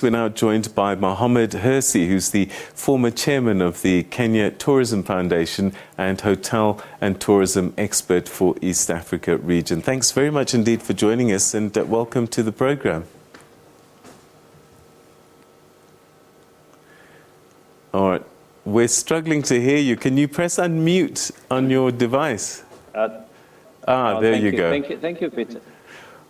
We're now joined by Mohamed Hersi, who's the former chairman of the Kenya Tourism Foundation and hotel and tourism expert for East Africa region. Thanks very much indeed for joining us, and welcome to the program. All right, we're struggling to hear you. Can you press unmute on your device? There you go. Thank you, Peter.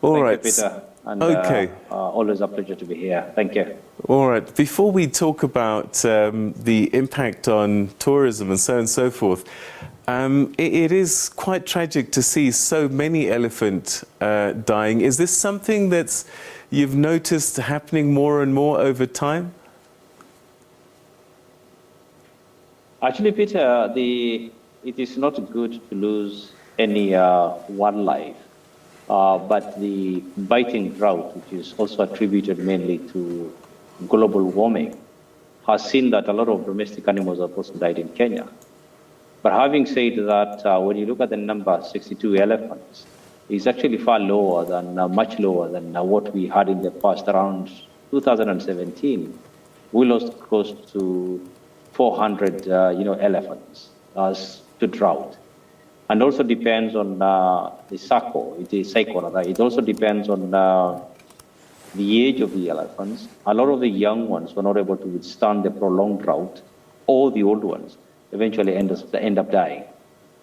All right. Thank you, Peter. And, okay. Always a pleasure to be here. Thank you. All right. Before we talk about the impact on tourism and so forth, it is quite tragic to see so many elephants dying. Is this something that you've noticed happening more and more over time? Actually, Peter, it is not good to lose any wildlife. But the biting drought, which is also attributed mainly to global warming, has seen that a lot of domestic animals have also died in Kenya. But having said that, when you look at the number, 62 elephants, it's actually far lower than, much lower than what we had in the past. Around 2017, we lost close to 400, elephants as to drought. And also depends on the cycle. It also depends on the age of the elephants. A lot of the young ones were not able to withstand the prolonged drought. All the old ones eventually end up dying.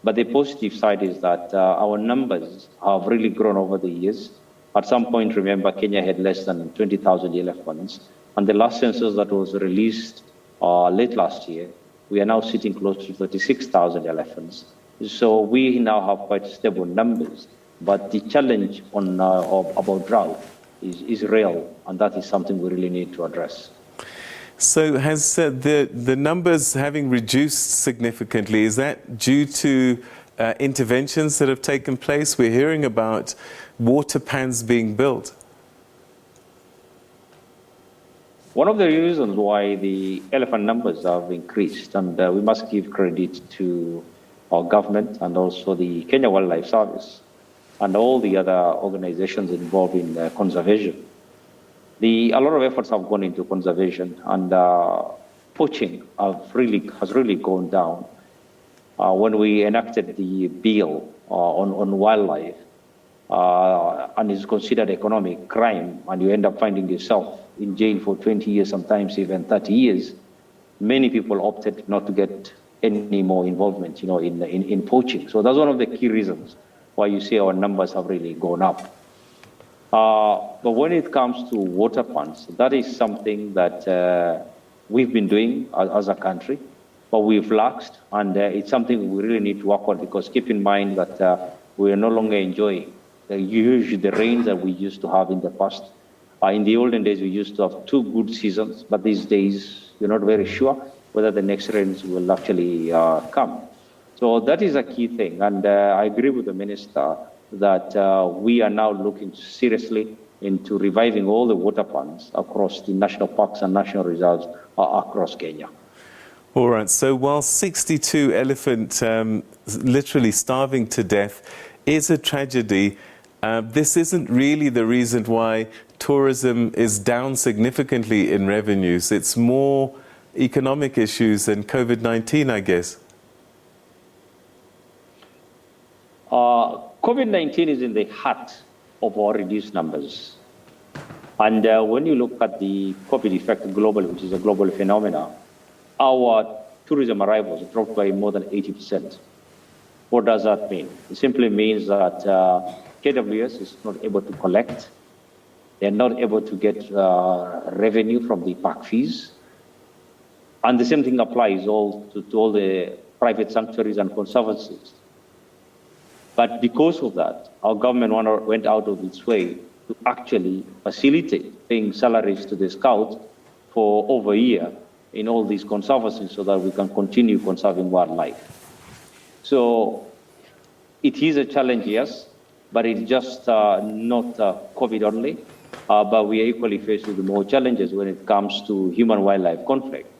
But the positive side is that our numbers have really grown over the years. At some point, remember, Kenya had less than 20,000 elephants. And the last census that was released late last year, we are now sitting close to 36,000 elephants. So we now have quite stable numbers, but the challenge about drought is real, and that is something we really need to address. So has the numbers having reduced significantly, is that due to interventions that have taken place? We're hearing about water pans being built. One of the reasons why the elephant numbers have increased, and we must give credit to our government and also the Kenya Wildlife Service and all the other organizations involved in conservation. A lot of efforts have gone into conservation, and poaching has really gone down. When we enacted the bill on wildlife, and it's considered economic crime, and you end up finding yourself in jail for 20 years, sometimes even 30 years, many people opted not to get any more involvement, in poaching. So that's one of the key reasons why you see our numbers have really gone up. But when it comes to water ponds, that is something that we've been doing as a country, but we've laxed, and it's something we really need to work on, because keep in mind that we are no longer enjoying the rains that we used to have in the past. In the olden days, we used to have 2 good seasons, but these days, you're not very sure whether the next rains will actually come. So that is a key thing. And I agree with the minister that we are now looking seriously into reviving all the water ponds across the national parks and national reserves across Kenya. All right. So while 62 elephants literally starving to death is a tragedy, this isn't really the reason why tourism is down significantly in revenues. It's more economic issues than COVID-19, I guess. COVID-19 is in the heart of our reduced numbers. And when you look at the COVID effect globally, which is a global phenomenon, our tourism arrivals dropped by more than 80%. What does that mean? It simply means that KWS is not able to collect. They're not able to get revenue from the park fees. And the same thing applies to all the private sanctuaries and conservancies. But because of that, our government went out of its way to actually facilitate paying salaries to the scouts for over a year in all these conservancies so that we can continue conserving wildlife. So it is a challenge, yes, but it's just not COVID only. But we are equally faced with more challenges when it comes to human-wildlife conflict.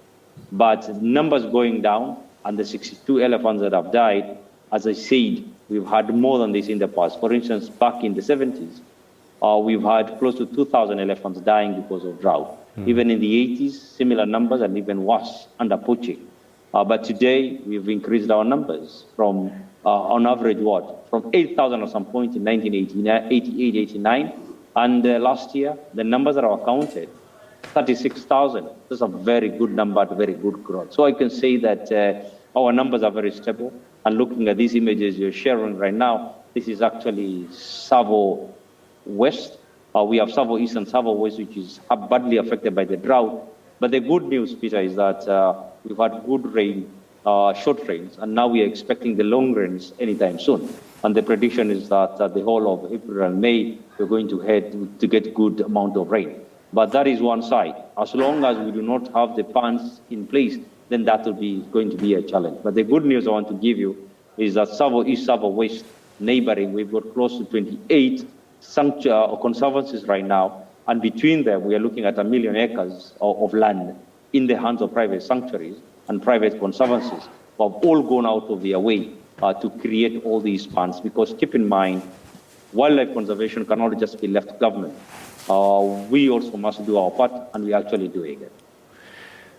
But numbers going down, and the 62 elephants that have died, as I said, we've had more than this in the past. For instance, back in the 70s, we've had close to 2,000 elephants dying because of drought. Even in the 80s, similar numbers and even worse under poaching. But today, we've increased our numbers from, on average, from 8,000 at some point in 1988, 89. And last year, the numbers that are counted, 36,000. That's a very good number, very good growth. So I can say that our numbers are very stable. And looking at these images you're sharing right now, this is actually Savo West. We have Savo East and Savo West, which is badly affected by the drought. But the good news, Peter, is that we've had good rain, short rains, and now we are expecting the long rains anytime soon. And the prediction is that the whole of April and May, we're going to head to get good amount of rain. But that is one side. As long as we do not have the funds in place, then that will be going to be a challenge. But the good news I want to give you is that Savo East, Savo West, neighboring, we've got close to 28 conservancies right now. And between them, we are looking at 1 million acres of land in the hands of private sanctuaries and private conservancies who have all gone out of their way to create all these funds. Because keep in mind, wildlife conservation cannot just be left to government. We also must do our part, and we're actually doing it.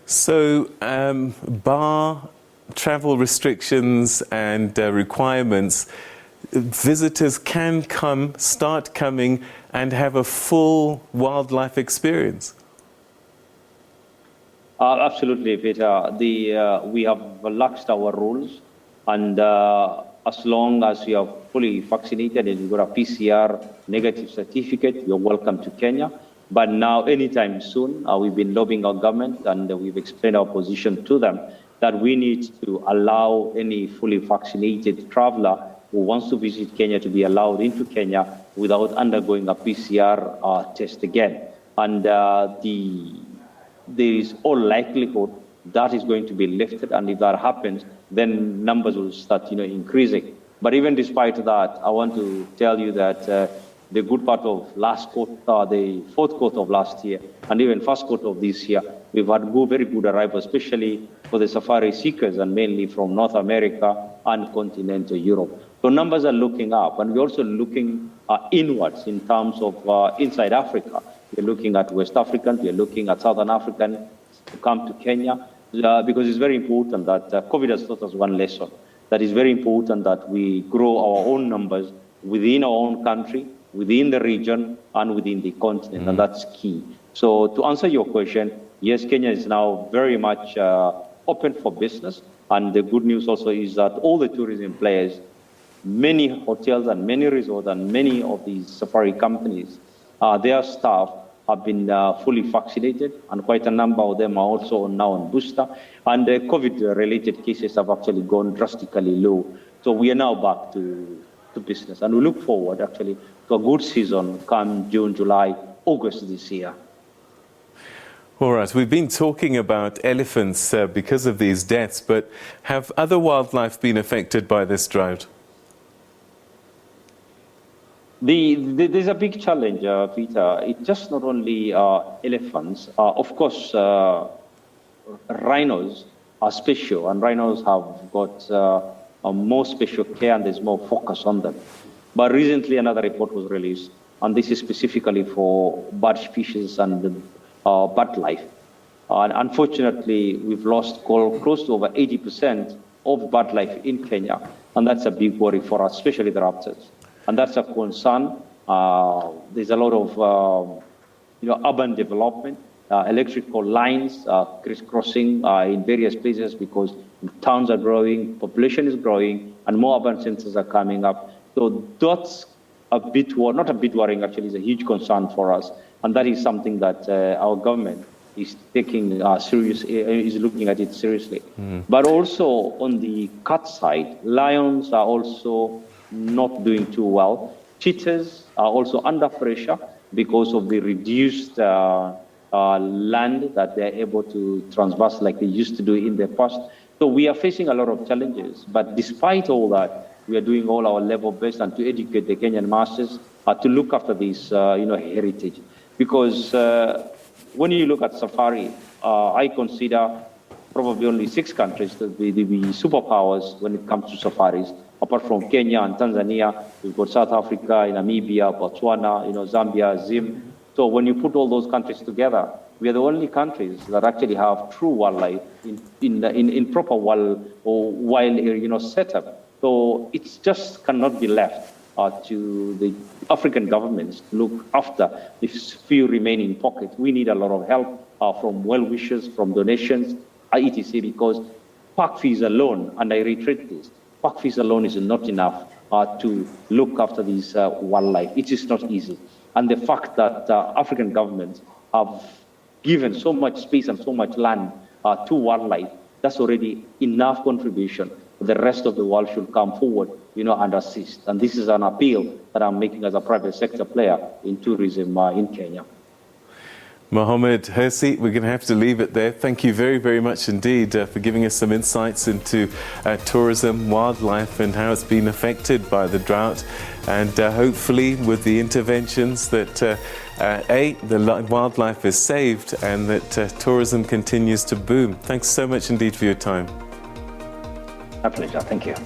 So, bar travel restrictions and requirements, visitors can start coming and have a full wildlife experience. Absolutely, Peter. We have relaxed our rules, and as long as you are fully vaccinated and you've got a PCR negative certificate, you're welcome to Kenya. But now, anytime soon, we've been lobbying our government, and we've explained our position to them that we need to allow any fully vaccinated traveler who wants to visit Kenya to be allowed into Kenya without undergoing a PCR test again. And there is all likelihood that is going to be lifted, and if that happens, then numbers will start, increasing. But even despite that, I want to tell you that the good part of the fourth quarter of last year, and even first quarter of this year, we've had very good arrival, especially for the safari seekers, and mainly from North America and continental Europe. So numbers are looking up, and we're also looking inwards in terms of inside Africa. We're looking at West Africans, we're looking at Southern Africans to come to Kenya, because it's very important that COVID has taught us one lesson. That is very important that we grow our own numbers within our own country, within the region, and within the continent, and that's key. So to answer your question, yes, Kenya is now very much open for business, and the good news also is that all the tourism players, many hotels and many resorts and many of these safari companies, their staff have been fully vaccinated, and quite a number of them are also now on booster. And the COVID-related cases have actually gone drastically low. So we are now back to business, and we look forward actually to a good season come June, July, August this year. All right, we've been talking about elephants because of these deaths, but have other wildlife been affected by this drought? There's a big challenge, Peter. It's just not only elephants. Of course, rhinos are special, and rhinos have got more special care, and there's more focus on them. But recently, another report was released, and this is specifically for bird species and bird life. And unfortunately, we've lost close to over 80% of bird life in Kenya, and that's a big worry for us, especially the raptors. And that's a concern. There's a lot of urban development, electrical lines crisscrossing in various places because towns are growing, population is growing, and more urban centers are coming up. So that's a bit, not a bit worrying, actually, it's a huge concern for us. And that is something that our government is taking is looking at it seriously. But also on the cat side, lions are also not doing too well. Cheetahs are also under pressure because of the reduced land that they're able to transverse like they used to do in the past. So we are facing a lot of challenges. But despite all that, we are doing all our level best and to educate the Kenyan masses to look after this heritage. Because when you look at safari, I consider probably only 6 countries that will be superpowers when it comes to safaris. Apart from Kenya and Tanzania, we've got South Africa, Namibia, Botswana, Zambia, Zim. So when you put all those countries together, we are the only countries that actually have true wildlife in proper wild setup. So it just cannot be left to the African governments to look after these few remaining pockets. We need a lot of help from well-wishers, from donations, etc. Because park fees alone, and I reiterate this, park fees alone is not enough to look after this wildlife. It is not easy. And the fact that African governments have given so much space and so much land to wildlife, that's already enough contribution. The rest of the world should come forward, and assist. And this is an appeal that I'm making as a private sector player in tourism in Kenya. Mohamed Hersi, we're going to have to leave it there. Thank you very, very much indeed for giving us some insights into tourism, wildlife, and how it's been affected by the drought. And hopefully with the interventions that the wildlife is saved and that tourism continues to boom. Thanks so much indeed for your time. My pleasure. Thank you.